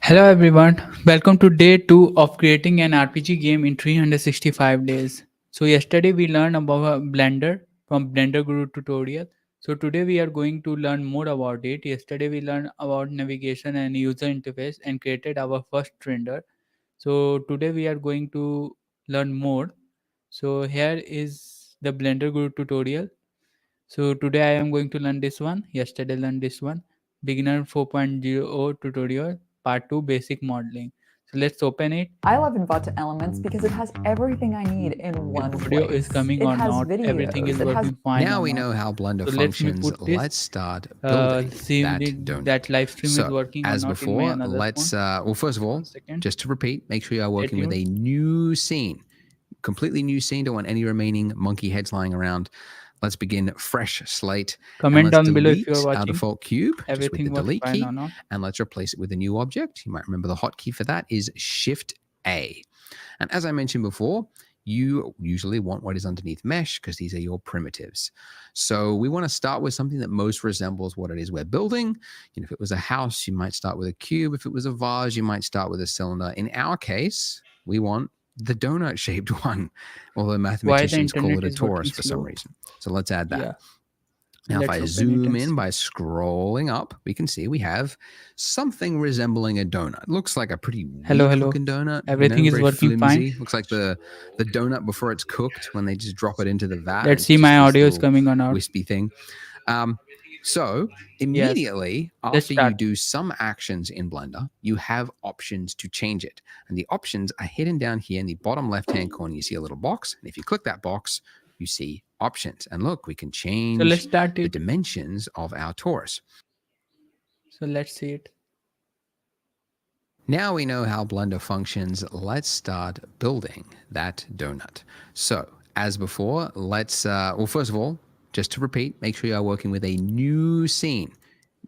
Hello everyone, welcome to day 2 of creating an RPG game in 365 days. So yesterday we learned about Blender from Blender Guru tutorial. So today we are going to learn more about it. Yesterday we learned about navigation and user interface and created our first render. So today we are going to learn more. So here is the Blender Guru tutorial. So today I am going to learn this one. Yesterday learned this one. Beginner 4.0 tutorial part 2 basic modeling. So let's open it. I love Envato Elements because it has everything I need in one Audio is place. coming It or has not. Everything is videos, it has working fine Now or we not. know how Blender So let me functions. put this. Let's start building See that that donut. live stream is So, working or as not in my before, another phone. well, first of all, 1 second. just to repeat, make sure you are Stay working with tuned. a new scene, completely new scene. Don't want any remaining monkey heads lying around. Let's begin fresh slate. And Comment let's down below if you are delete our watching. default cube just with the Everything works delete fine key. or not. And let's replace it with a new object. You might remember the hotkey for that is Shift A. And as I mentioned before, you usually want what is underneath mesh because these are your primitives. So we want to start with something that most resembles what it is we're building. If it was a house, you might start with a cube. If it was a vase, you might start with a cylinder. In our case, we want the donut shaped one, although Why the mathematicians call internet it a is working torus for some slow? reason. So let's add that. Yeah. Now, if Let's I open it zoom and in see. by scrolling up, we can see we have something resembling a donut. Looks like a pretty Hello, weak hello. looking donut, Everything is very working fine. flimsy. Looks like the donut before it's cooked when they just drop it into the vat. Let's It's see just my this audio is little coming or not. wispy thing. So Yes. immediately Let's after you start. do some actions in Blender, you have options to change it. And the options are hidden down here in the bottom left-hand corner. You see a little box. And if you click that box, you see options. And look, we can So change let's start the it. dimensions of our torus. So let's see it. Now we know how Blender functions. Let's start building that donut. So as before, well, first of all, just to repeat, make sure you are working with a new scene,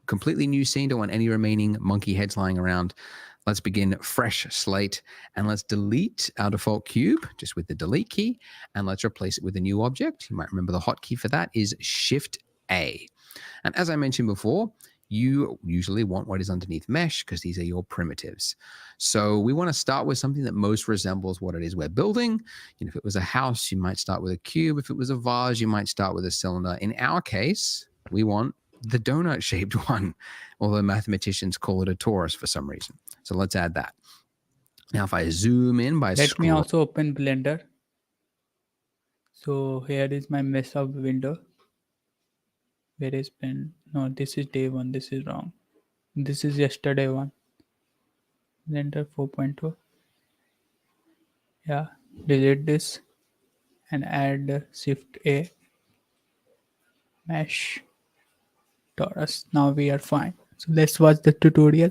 completely new scene. Don't want any remaining monkey heads lying around. Let's begin fresh slate and let's delete our default cube just with the delete key and let's replace it with a new object. You might remember the hotkey for that is Shift A. And as I mentioned before, you usually want what is underneath mesh because these are your primitives. So we want to start with something that most resembles what it is we're building. If it was a house, you might start with a cube. If it was a vase, you might start with a cylinder. In our case, we want the donut shaped one, although mathematicians call it a torus for some reason. So let's add that. Now, if I zoom in by Let me also open Blender. So here is my mess up window. Where is pen? No, this is day 1. This is wrong. This is yesterday one. Blender 4.2. Yeah. Delete this and add Shift A. Mesh. Torus. Now we are fine. So let's watch the tutorial.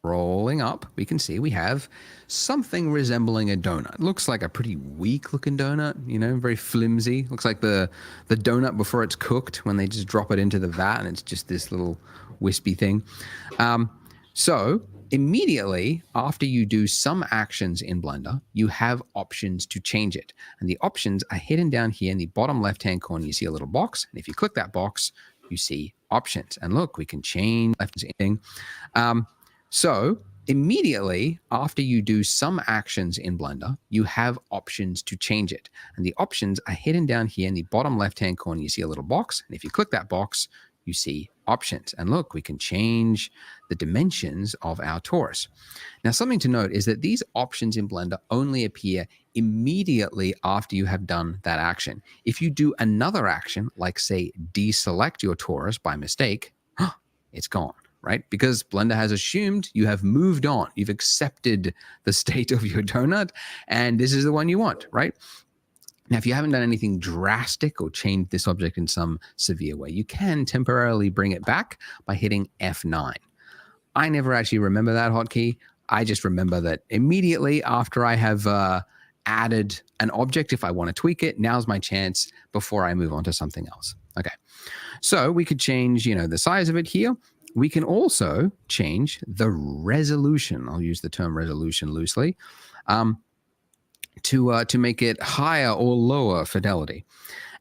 Rolling up, we can see we have something resembling a donut. Looks like a pretty weak looking donut, very flimsy. Looks like the donut before it's cooked when they just drop it into the vat and it's just this little wispy thing. So immediately after you do some actions in Blender, you have options to change it. And the options are hidden down here in the bottom left-hand corner. You see a little box. And if you click that box, you see options. And look, we can change anything. So immediately after you do some actions in Blender, you have options to change it. And the options are hidden down here in the bottom left-hand corner. You see a little box. And if you click that box, you see options. And look, we can change the dimensions of our torus. Now, something to note is that these options in Blender only appear immediately after you have done that action. If you do another action, like say deselect your torus by mistake, it's gone. Right? Because Blender has assumed you have moved on. You've accepted the state of your donut, and this is the one you want, right? Now, if you haven't done anything drastic or changed this object in some severe way, you can temporarily bring it back by hitting F9. I never actually remember that hotkey. I just remember that immediately after I have added an object, if I want to tweak it, now's my chance before I move on to something else. Okay, so we could change, the size of it here. We can also change the resolution. I'll use the term resolution loosely to make it higher or lower fidelity.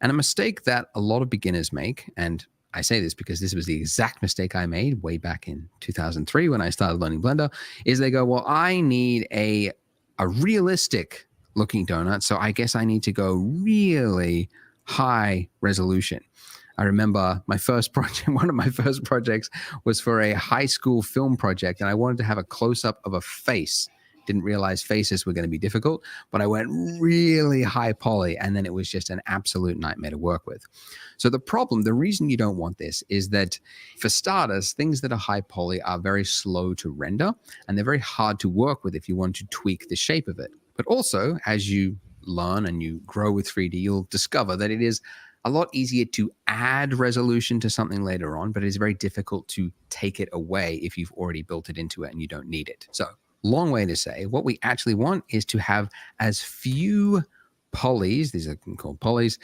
And a mistake that a lot of beginners make, and I say this because this was the exact mistake I made way back in 2003 when I started learning Blender, is they go, well, I need a realistic looking donut, so I guess I need to go really high resolution. I remember my first project, one of my first projects was for a high school film project, and I wanted to have a close-up of a face. Didn't realize faces were going to be difficult, but I went really high poly, and then it was just an absolute nightmare to work with. So the reason you don't want this is that, for starters, things that are high poly are very slow to render, and they're very hard to work with if you want to tweak the shape of it. But also, as you learn and you grow with 3D, you'll discover that it is a lot easier to add resolution to something later on, but it is very difficult to take it away if you've already built it into it and you don't need it. So, long way to say, what we actually want is to have as few polys, these are called polys,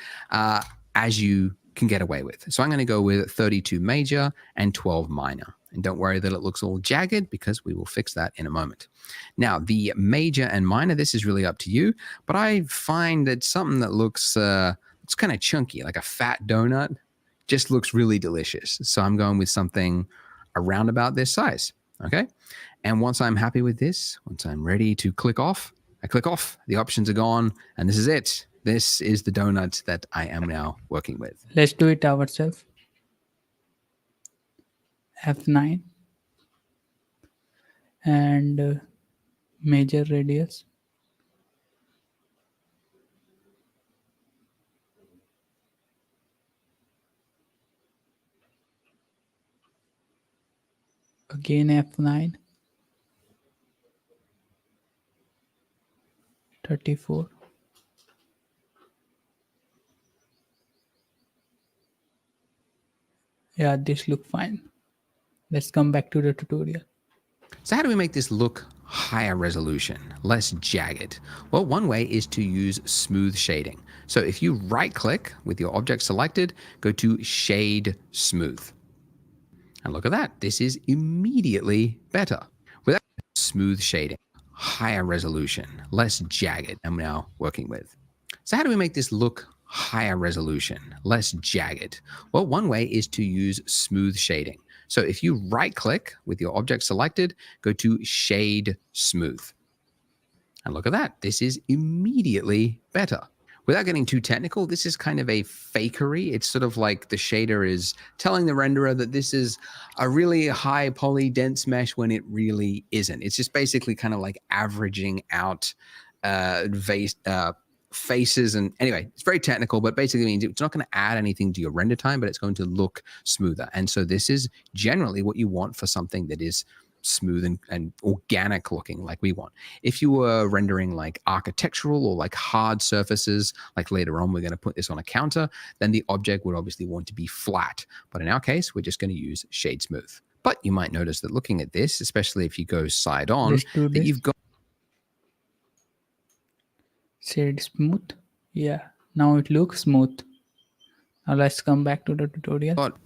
as you can get away with. So I'm going to go with 32 major and 12 minor. And don't worry that it looks all jagged, because we will fix that in a moment. Now, the major and minor, this is really up to you, but I find that something that looks it's kind of chunky, like a fat donut, just looks really delicious. So I'm going with something around about this size, okay? And once I'm happy with this, once I'm ready to click off, I click off, the options are gone, and this is it. This is the donut that I am now working with. Let's do it ourselves. F9 and major radius. Again F9. 34. Yeah, this look fine. Let's come back to the tutorial. So how do we make this look higher resolution, less jagged? Well, one way is to use smooth shading. So if you right click with your object selected, go to Shade Smooth. And look at that, this is immediately better. Without smooth shading, higher resolution, less jagged, I'm now working with. So how do we make this look higher resolution, less jagged? Well, one way is to use smooth shading. So if you right click with your object selected, go to Shade Smooth. And look at that, this is immediately better. Without getting too technical, this is kind of a fakery. It's sort of like the shader is telling the renderer that this is a really high poly dense mesh when it really isn't. It's just basically kind of like averaging out faces. And anyway, it's very technical, but basically means it's not going to add anything to your render time, but it's going to look smoother. And so this is generally what you want for something that is smooth and organic looking, like we want. If you were rendering like architectural or like hard surfaces, like later on we're going to put this on a counter, then the object would obviously want to be flat. But in our case, we're just going to use Shade Smooth. But you might notice that looking at this, especially if you go side on, that you've got Shade smooth. Yeah, now it looks smooth. Now let's come back to the tutorial. got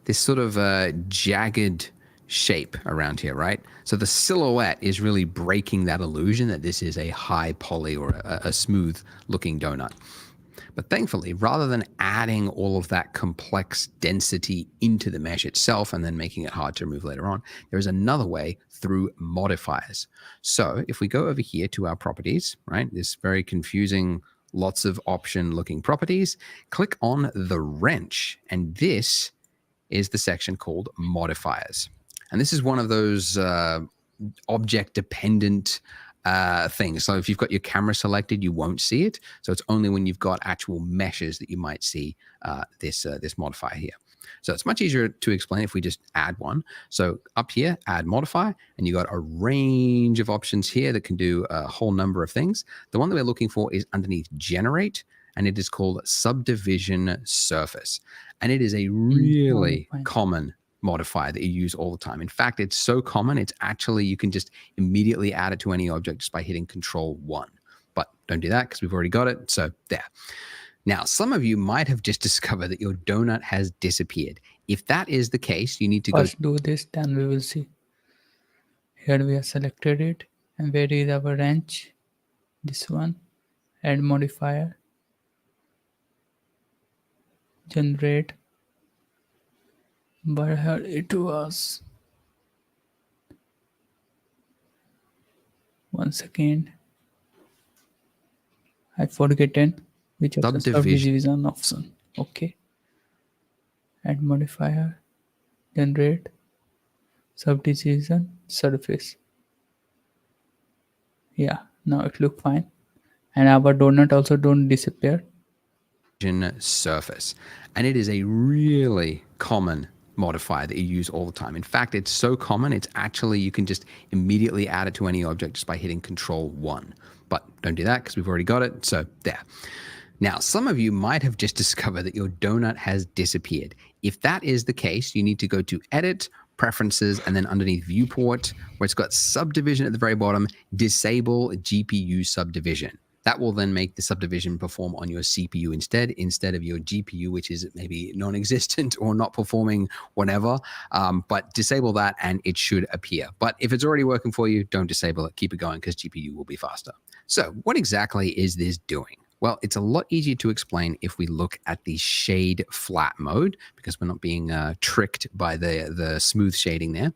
this sort of jagged shape around here, right? So the silhouette is really breaking that illusion that this is a high poly or a smooth looking donut. But thankfully, rather than adding all of that complex density into the mesh itself and then making it hard to remove later on, there is another way through modifiers. So if we go over here to our properties, right, this very confusing, lots of option looking properties, click on the wrench, and this is the section called modifiers. And this is one of those object dependent things. So if you've got your camera selected, you won't see it. So it's only when you've got actual meshes that you might see this modifier here. So it's much easier to explain if we just add one. So up here, add modifier, and you got a range of options here that can do a whole number of things. The one that we're looking for is underneath generate, and it is called subdivision surface. And it is a really common modifier that you use all the time. In fact, it's so common, it's actually, you can just immediately add it to any object just by hitting Control-1. But don't do that because we've already got it. So there. Now, some of you might have just discovered that your donut has disappeared. If that is the case, you need to first do this, then we will see. Here we have selected it. And where is our wrench? This one. Add modifier. Generate. but it was 1 second. I forgotten which of the Subdivision. subdivision option. Okay, add modifier, generate subdivision surface. Yeah, now it look fine, and our donut also don't disappear. Surface. And it is a really common modifier that you use all the time. In fact, it's so common, it's actually, you can just immediately add it to any object just by hitting Control 1. But don't do that because we've already got it. So there. Now, some of you might have just discovered that your donut has disappeared. If that is the case, you need to go to Edit, Preferences, and then underneath Viewport, where it's got Subdivision at the very bottom, Disable GPU Subdivision. That will then make the subdivision perform on your CPU instead of your GPU, which is maybe non-existent or not performing whatever. But disable that and it should appear. But if it's already working for you, don't disable it. Keep it going because GPU will be faster. So what exactly is this doing? Well, it's a lot easier to explain if we look at the shade flat mode because we're not being tricked by the smooth shading there.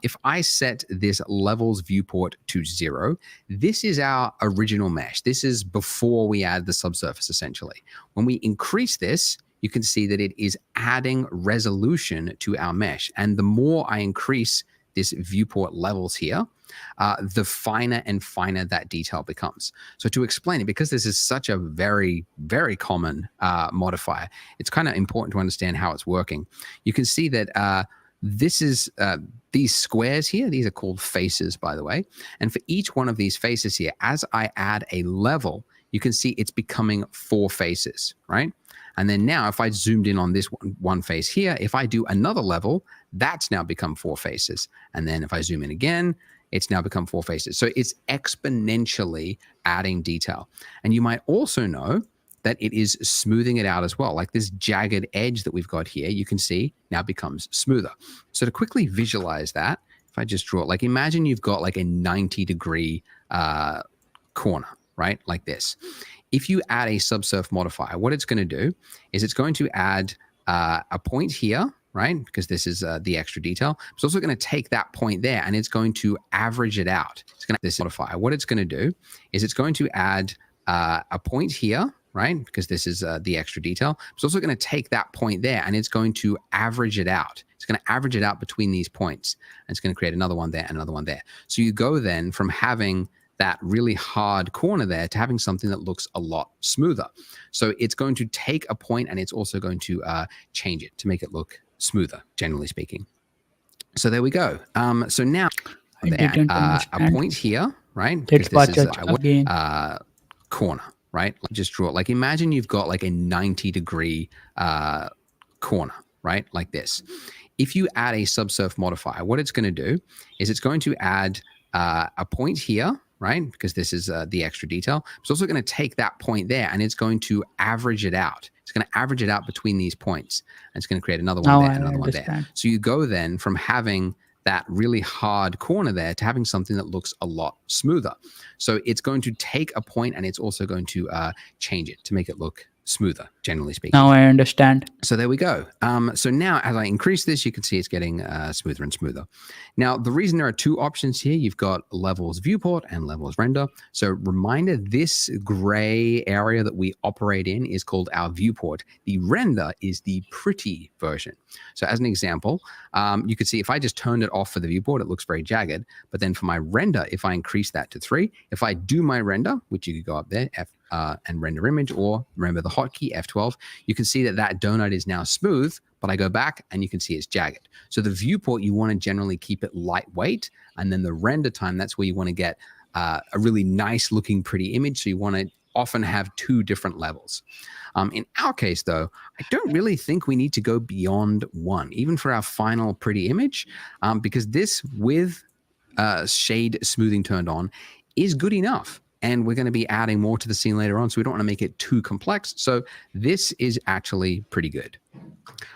If I set this levels viewport to 0, this is our original mesh. This is before we add the subsurface, essentially. When we increase this, you can see that it is adding resolution to our mesh. And the more I increase this viewport levels here, the finer and finer that detail becomes. So to explain it, because this is such a very, very common modifier, it's kind of important to understand how it's working. You can see that this is these squares here. These are called faces, by the way. And for each one of these faces here, as I add a level, you can see it's becoming 4 faces, right? And then now if I zoomed in on this one face here, if I do another level, that's now become 4 faces. And then if I zoom in again, it's now become 4 faces. So it's exponentially adding detail. And you might also know that it is smoothing it out as well. Like this jagged edge that we've got here, you can see now becomes smoother. So to quickly visualize that, if I just draw, like imagine you've got like a 90-degree corner, right? Like this. If you add a subsurf modifier, what it's going to do is it's going to add a point here, right? Because this is the extra detail. It's also going to take that point there and it's going to average it out. It's going to this modifier. What it's going to do is it's going to add a point here, right? Because this is the extra detail. It's also going to take that point there and it's going to average it out. It's going to average it out between these points. And it's going to create another one there and another one there. So you go then from having that really hard corner there to having something that looks a lot smoother. So it's going to take a point and it's also going to change it to make it look smoother, generally speaking. So there we go. So now a point here, right? Let's watch it again. Corner, right? Just draw. Like imagine you've got like a 90-degree corner, right? Like this. If you add a subsurf modifier, what it's going to do is it's going to add a point here, right? Because this is the extra detail. It's also going to take that point there and it's going to average it out. It's going to average it out between these points. And it's going to create another one there and another one there. So you go then from having that really hard corner there to having something that looks a lot smoother. So it's going to take a point and it's also going to change it to make it look smoother, generally speaking. Now I understand. So there we go. So now as I increase this, you can see it's getting smoother and smoother. Now, the reason there are 2 options here, you've got levels viewport and levels render. So reminder, this gray area that we operate in is called our viewport. The render is the pretty version. So as an example, you could see if I just turned it off for the viewport, it looks very jagged. But then for my render, if I increase that to 3, if I do my render, which you could go up there, and render image, or remember the hotkey F12, you can see that that donut is now smooth, but I go back and you can see it's jagged. So the viewport, you want to generally keep it lightweight, and then the render time, that's where you want to get a really nice looking pretty image. So you want to often have 2 different levels. In our case though, I don't really think we need to go beyond 1, even for our final pretty image, because this with shade smoothing turned on is good enough. And we're going to be adding more to the scene later on, so we don't want to make it too complex. So this is actually pretty good.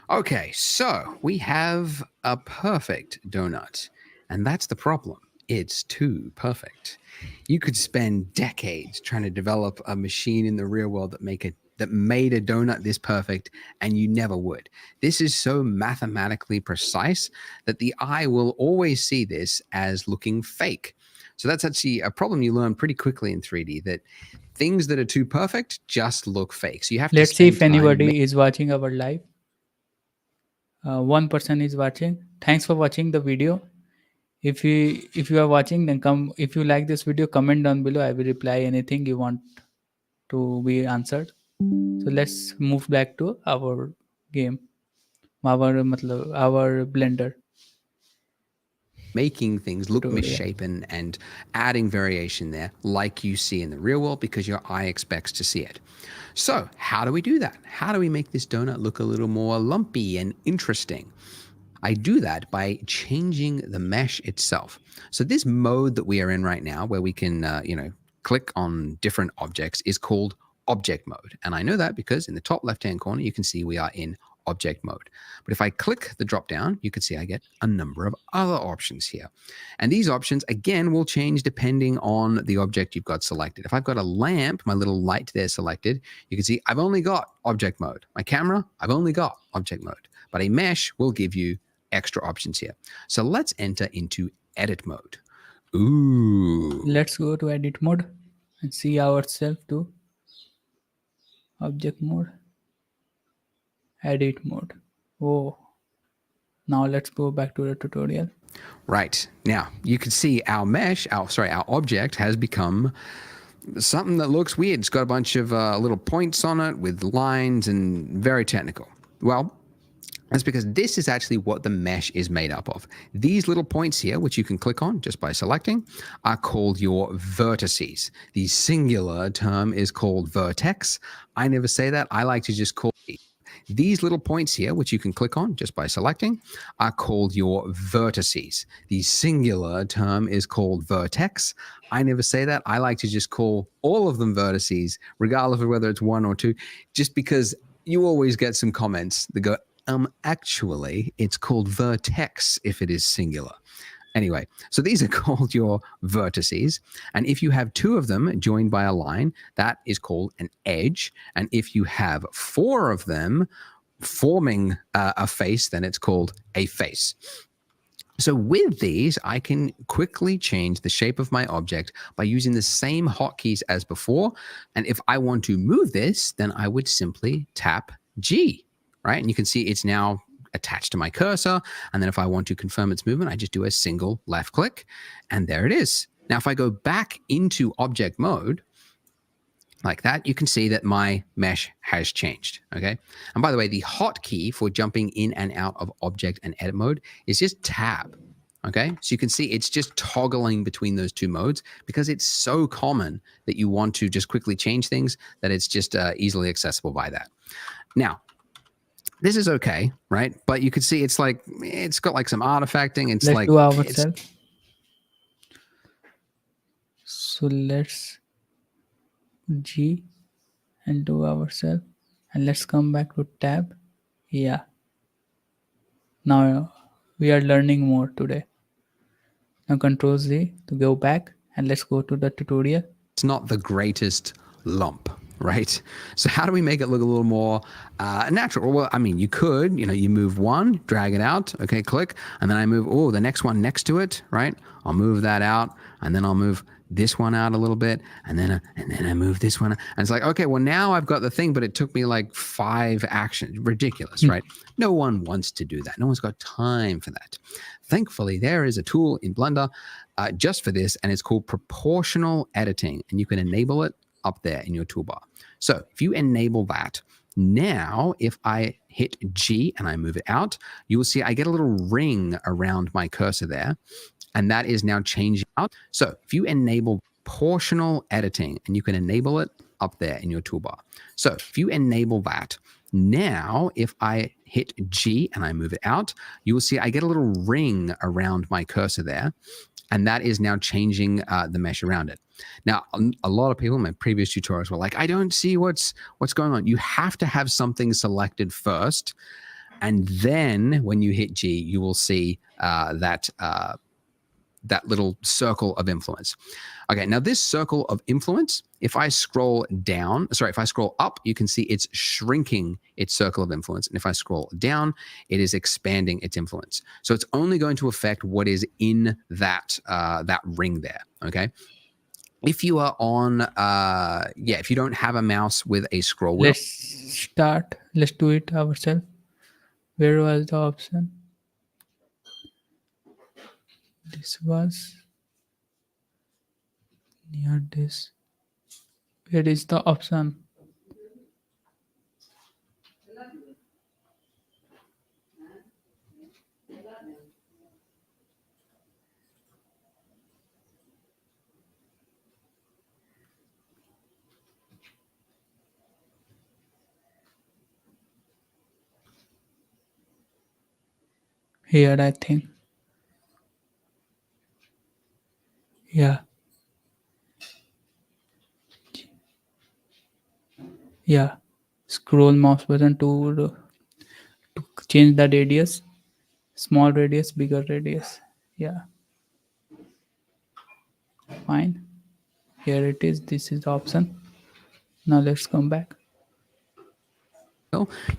Okay, so we have a perfect donut. And that's the problem. It's too perfect. You could spend decades trying to develop a machine in the real world that that made a donut this perfect, and you never would. This is so mathematically precise that the eye will always see this as looking fake. So that's actually a problem you learn pretty quickly in 3D, that things that are too perfect just look fake. So you have to Let's see spend if time. anybody is watching our live. One person is watching. Thanks for watching the video. If you are watching, then come. If you like this video, comment down below. I will reply anything you want to be answered. So let's move back to our game. our Blender Making things look tutorial. misshapen and adding variation there like you see in the real world because your eye expects to see it. So how do we do that? How do we make this donut look a little more lumpy and interesting? I do that by changing the mesh itself. So this mode that we are in right now, where we can, click on different objects, is called object mode. And I know that because in the top left-hand corner, you can see we are in object mode. But if I click the drop down, you can see I get a number of other options here. And these options, again, will change depending on the object you've got selected. If I've got a lamp, my little light there selected, you can see I've only got object mode. My camera, I've only got object mode. But a mesh will give you extra options here. So let's enter into edit mode. Ooh. Let's go to edit mode and see ourselves to object mode, edit mode. Oh, now let's go back to the tutorial. Right. Now, you can see our mesh, our object has become something that looks weird. It's got a bunch of little points on it with lines and very technical. Well, that's because this is actually what the mesh is made up of. These little points here, which you can click on just by selecting, are called your vertices. The singular term is called vertex. I never say that. I like to just call these little points here, which you can click on just by selecting, are called your vertices. The singular term is called vertex. I never say that. I like to just call all of them vertices, regardless of whether it's one or two, just because you always get some comments that go, actually, it's called vertex if it is singular. Anyway, so these are called your vertices. And if you have two of them joined by a line, that is called an edge. And if you have four of them forming a face, then it's called a face. So with these, I can quickly change the shape of my object by using the same hotkeys as before. And if I want to move this, then I would simply tap G. Right? And you can see it's now attached to my cursor. And then if I want to confirm its movement, I just do a single left click and there it is. Now, if I go back into object mode like that, you can see that my mesh has changed. Okay. And by the way, the hotkey for jumping in and out of object and edit mode is just tab. Okay. So you can see it's just toggling between those two modes because it's so common that you want to just quickly change things that it's just easily accessible by that. Now, this is okay, right? But you can see it's like, it's got like some artifacting. It's Let's like, do ourselves. So let's G and do ourselves. And let's come back to tab. Yeah. Now we are learning more today. Now Control Z to go back and let's go to the tutorial. it's not the greatest lump, right? So how do we make it look a little more natural? Well, I mean, you could, you move one, drag it out, okay, click, and then I move, the next one next to it, right? I'll move that out, and then I'll move this one out a little bit, and then I move this one, and it's like, okay, well now I've got the thing, but it took me like 5 actions. Ridiculous, right? No one wants to do that. No one's got time for that. Thankfully, there is a tool in Blender just for this, and it's called proportional editing, and you can enable it up there in your toolbar. So if you enable that, now if I hit G and I move it out, you will see I get a little ring around my cursor there, and that is now changing out. So if you enable proportional editing, and you can enable it up there in your toolbar. So if you enable that, now if I hit G and I move it out, you will see I get a little ring around my cursor there, and that is now changing the mesh around it. Now, a lot of people in my previous tutorials were like, I don't see what's going on. You have to have something selected first, and then when you hit G, you will see that that little circle of influence. Okay, now this circle of influence, if I scroll up, you can see it's shrinking its circle of influence. And if I scroll down, it is expanding its influence. So it's only going to affect what is in that ring there. Okay. If you are on, if you don't have a mouse with a scroll wheel, Let's do it ourselves. Where was the option? This was near this. Where is the option? Here, I think. Yeah. Yeah. Scroll mouse button to change the radius. Small radius, bigger radius. Yeah. Fine. Here it is. This is the option. Now let's come back.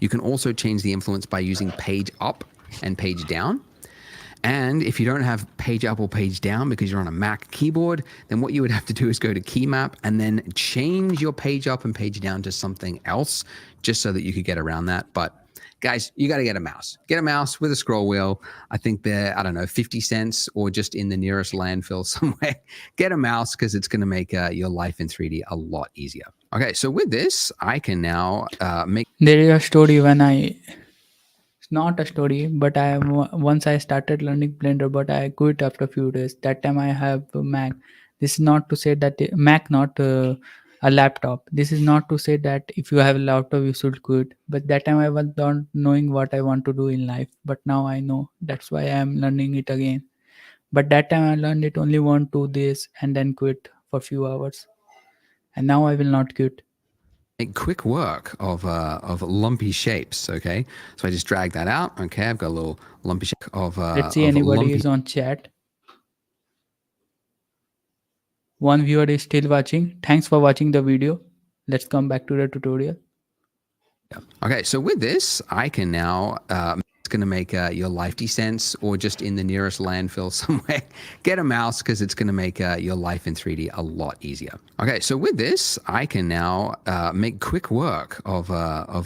you can also change the influence by using page up and page down. And if you don't have page up or page down because you're on a Mac keyboard, then what you would have to do is go to key map and then change your page up and page down to something else just so that you could get around that. But guys, you got to get a mouse. Get a mouse with a scroll wheel. I think they're, I don't know, 50 cents or just in the nearest landfill somewhere. Get a mouse because it's going to make your life in 3D a lot easier. Okay, so with this, I can now make... There is a story when it's not a story, but once I started learning Blender, but I quit after a few days. That time I have a Mac. This is not to say that Mac, not a laptop. This is not to say that if you have a laptop you should quit. But that time I was not knowing what I want to do in life. But now I know. That's why I am learning it again. But that time I learned it only 1 2 days and then quit for few hours. And now I will not quit. make quick work of lumpy shapes. Okay, so I just drag that out. Okay, I've got a little lumpy shape of Let's see of anybody lumpy. is on chat. One viewer is still watching. Thanks for watching the video. Let's come back to the tutorial. Okay, so with this, I can now, it's going to make your life 50 cents or just in the nearest landfill somewhere. Get a mouse because it's going to make your life in 3D a lot easier. Okay, so with this, I can now make quick work of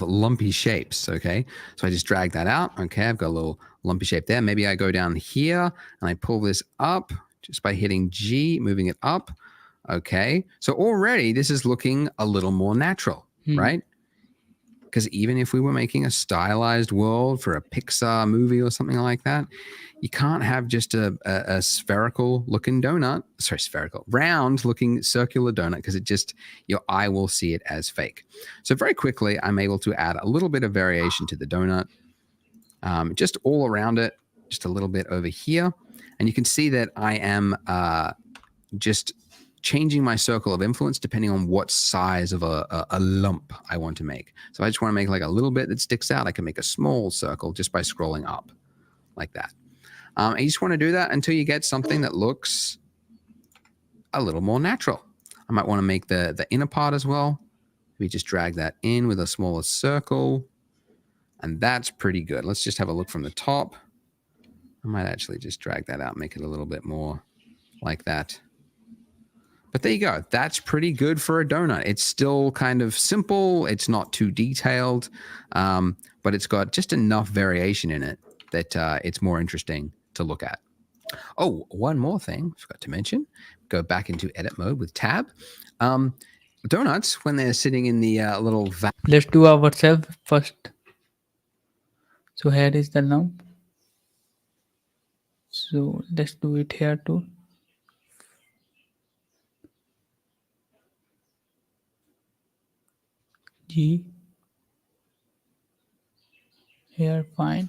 lumpy shapes. Okay, so I just drag that out. Okay, I've got a little lumpy shape there. Maybe I go down here and I pull this up just by hitting G, moving it up. Okay, so already this is looking a little more natural, right? Because even if we were making a stylized world for a Pixar movie or something like that, you can't have just a spherical looking donut, round looking circular donut, because it just, your eye will see it as fake. So very quickly, I'm able to add a little bit of variation to the donut, just all around it, just a little bit over here. And you can see that I am just changing my circle of influence depending on what size of a lump I want to make. So I just want to make like a little bit that sticks out. I can make a small circle just by scrolling up like that. And you just want to do that until you get something that looks a little more natural. I might want to make the inner part as well. We just drag that in with a smaller circle. And that's pretty good. Let's just have a look from the top. I might actually just drag that out, make it a little bit more like that. But there you go. That's pretty good for a donut. It's still kind of simple. It's not too detailed, but it's got just enough variation in it that it's more interesting to look at. Oh, one more thing I forgot to mention. Go back into edit mode with tab. Donuts, when they're sitting in the little vat. Let's do ourselves first. So here is the lump. So let's do it here too. G. Here, fine.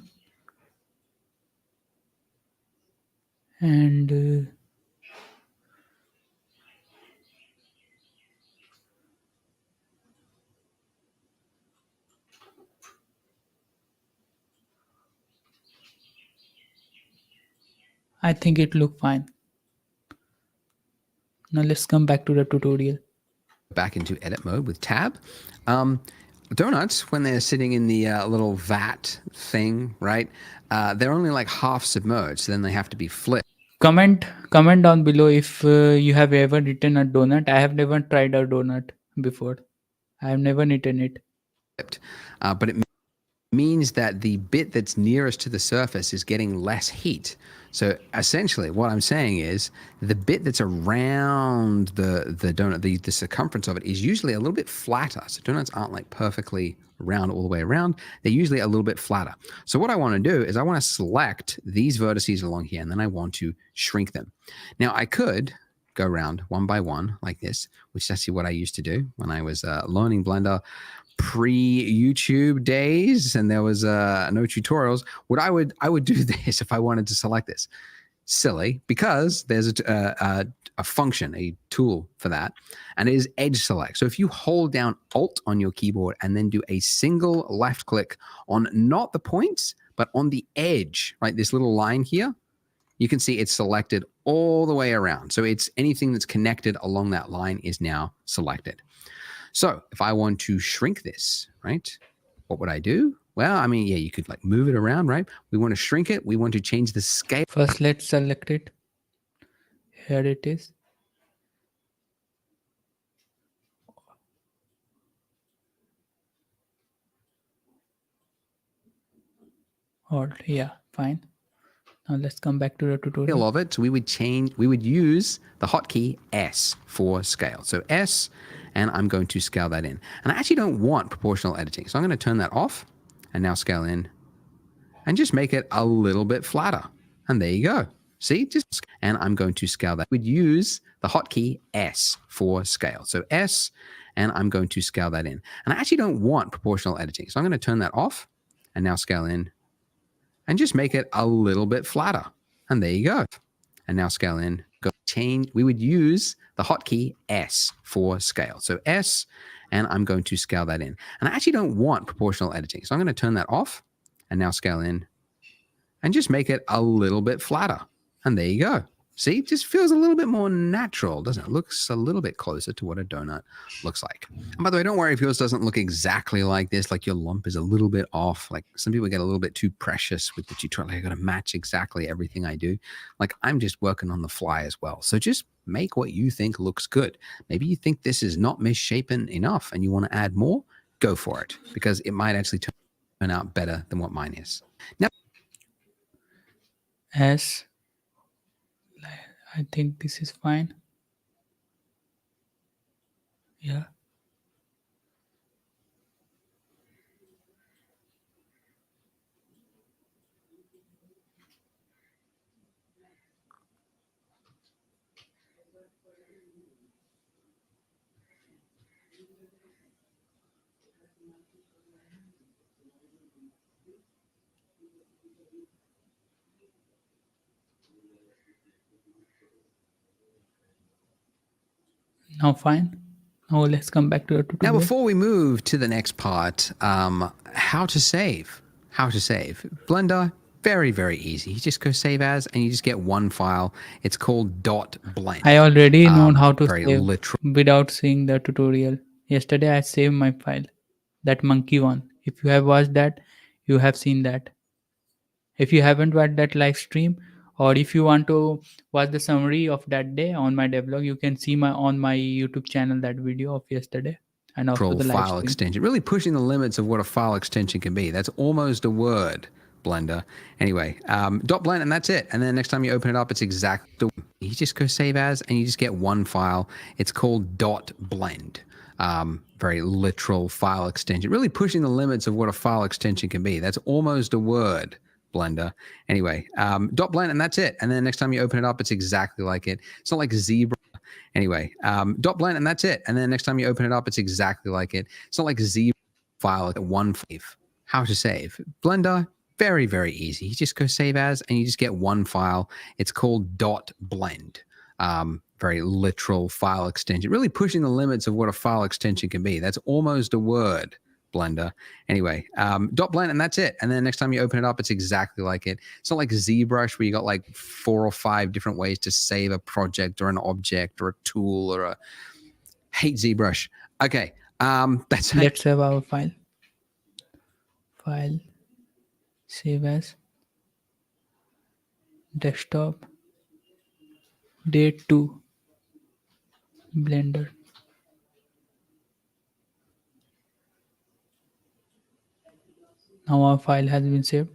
And I think it look fine. Now let's come back to the tutorial. Back into edit mode with tab. Donuts, when they're sitting in the little vat thing, right? They're only like half submerged, so then they have to be flipped. Comment down below if you have ever eaten a donut. I have never tried a donut before. I have never eaten it. But it means that the bit that's nearest to the surface is getting less heat. So essentially what I'm saying is the bit that's around the donut, the circumference of it is usually a little bit flatter. So donuts aren't like perfectly round all the way around. They're usually a little bit flatter. So what I want to do is I want to select these vertices along here, and then I want to shrink them. Now I could go around one by one like this, which is actually what I used to do when I was learning Blender pre-YouTube days, and there was no tutorials. I would do this if I wanted to select this. Silly, because there's a function, a tool for that, and it is edge select. So if you hold down Alt on your keyboard and then do a single left click on not the points, but on the edge, right, this little line here, you can see it's selected all the way around. So it's anything that's connected along that line is now selected. So if I want to shrink this, right, what would I do? Well, I mean, yeah, you could like move it around, right? We want to shrink it. We want to change the scale. First, let's select it. Here it is. Alt, yeah, fine. Now let's come back to the tutorial. Of it. So we would use the hotkey S for scale. So S, and I'm going to scale that in. And I actually don't want proportional editing. So I'm going to turn that off and now scale in and just make it a little bit flatter. And there you go. See, and I'm going to scale that. We'd use the hotkey S for scale. So S, and I'm going to scale that in. And I actually don't want proportional editing. So I'm going to turn that off and now scale in and just make it a little bit flatter. And there you go. And now scale in, go change. We would use the hotkey S for scale. So S, and I'm going to scale that in. And I actually don't want proportional editing. So I'm going to turn that off and now scale in and just make it a little bit flatter. And there you go. See, it just feels a little bit more natural, doesn't it? It looks a little bit closer to what a donut looks like. And by the way, don't worry if yours doesn't look exactly like this, like your lump is a little bit off. Like some people get a little bit too precious with the tutorial. Like I got to match exactly everything I do. Like I'm just working on the fly as well. So just make what you think looks good. Maybe you think this is not misshapen enough and you want to add more, go for it, because it might actually turn out better than what mine is. Now, S, I think this is fine. Yeah. Now fine. Now let's come back to the tutorial. Now, before we move to the next part, how to save. How to save. Blender, very, very easy. You just go save as, and you just get one file. It's called .blend. I already know how to very save literal. without seeing the tutorial. Yesterday I saved my file, that monkey one. If you have watched that, you have seen that. If you haven't watched that live stream, or if you want to watch the summary of that day on my devlog, you can see on my YouTube channel that video of yesterday and also the live file stream. extension, really pushing the limits of what a file extension can be. That's almost a word, Blender. Anyway, .blend, and that's it. And then next time you open it up, it's exactly, you just go save as, and you just get one file. It's called .blend. Very literal file extension, really pushing the limits of what a file extension can be. That's almost a word, Blender. Anyway, .blend, and that's it. And then next time you open it up, it's exactly like it. It's not like zebra. Anyway, .blend, and that's it. And then next time you open it up, it's exactly like it. It's not like zebra file, like one save. How to save. Blender, very, very easy. You just go save as, and you just get one file. It's called .blend. Very literal file extension, really pushing the limits of what a file extension can be. That's almost a word, blender. Anyway, dot blend, and that's it. And then next time you open it up, it's exactly like it. It's not like ZBrush where you got like 4 or 5 different ways to save a project or an object or a tool or a hate ZBrush. Okay, that's how Let's save our file. File, save as, desktop, date 2, Blender. Now our file has been saved.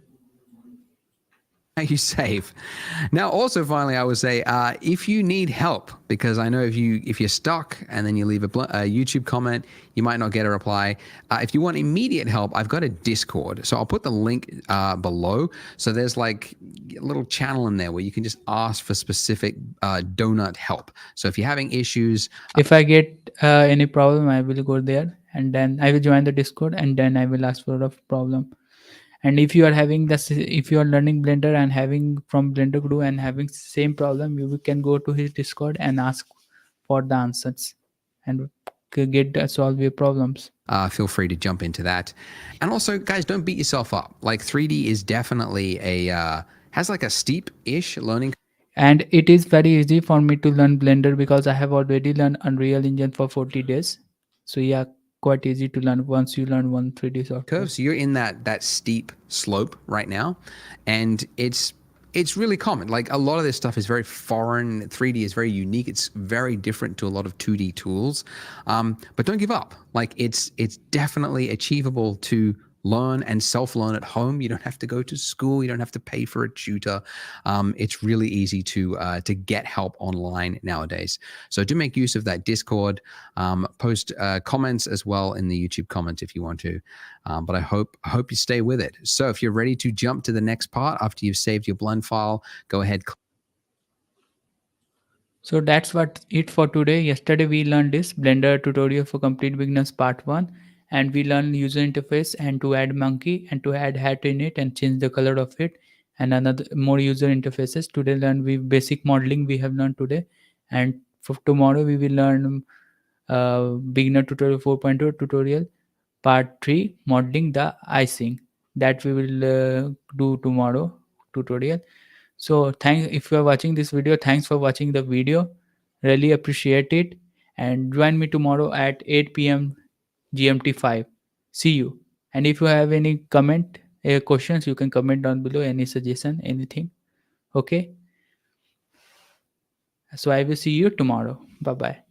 you save. Now, also, finally, I would say if you need help, because I know if you're stuck and then you leave a YouTube comment, you might not get a reply. If you want immediate help, I've got a Discord, so I'll put the link below. So there's like a little channel in there where you can just ask for specific donut help. So if you're having issues, If I get any problem, I will go there and then I will join the Discord and then I will ask for a problem. And if you are having this, if you are learning Blender and having from Blender Guru and having same problem, you can go to his Discord and ask for the answers and get solve your problems. feel free to jump into that. And also, guys, don't beat yourself up. Like 3D is definitely has like a steep-ish learning And it is very easy for me to learn Blender because I have already learned Unreal Engine for 40 days. So yeah, quite easy to learn once you learn one 3D software. curve. So you're in that steep slope right now, and it's really common. Like a lot of this stuff is very foreign. 3D is very unique. It's very different to a lot of 2D tools. But don't give up. Like it's definitely achievable to learn and self-learn at home. You don't have to go to school. You don't have to pay for a tutor. It's really easy to get help online nowadays. So do make use of that Discord. Post comments as well in the YouTube comments if you want to. But I hope you stay with it. So if you're ready to jump to the next part after you've saved your blend file, go ahead. So that's what it for today. Yesterday we learned this Blender tutorial for complete beginners part 1, and we learned user interface and to add monkey and to add hat in it and change the color of it and another more user interfaces. Today learn we basic modeling we have learned today, and for tomorrow we will learn beginner tutorial 4.0 tutorial part 3 modeling the icing that we will do tomorrow tutorial. So thanks if you are watching this video, thanks for watching the video, really appreciate it, and join me tomorrow at 8 p.m. GMT 5. See you. And if you have any comment questions, you can comment down below, any suggestion, anything. Okay, so I will see you tomorrow. Bye bye.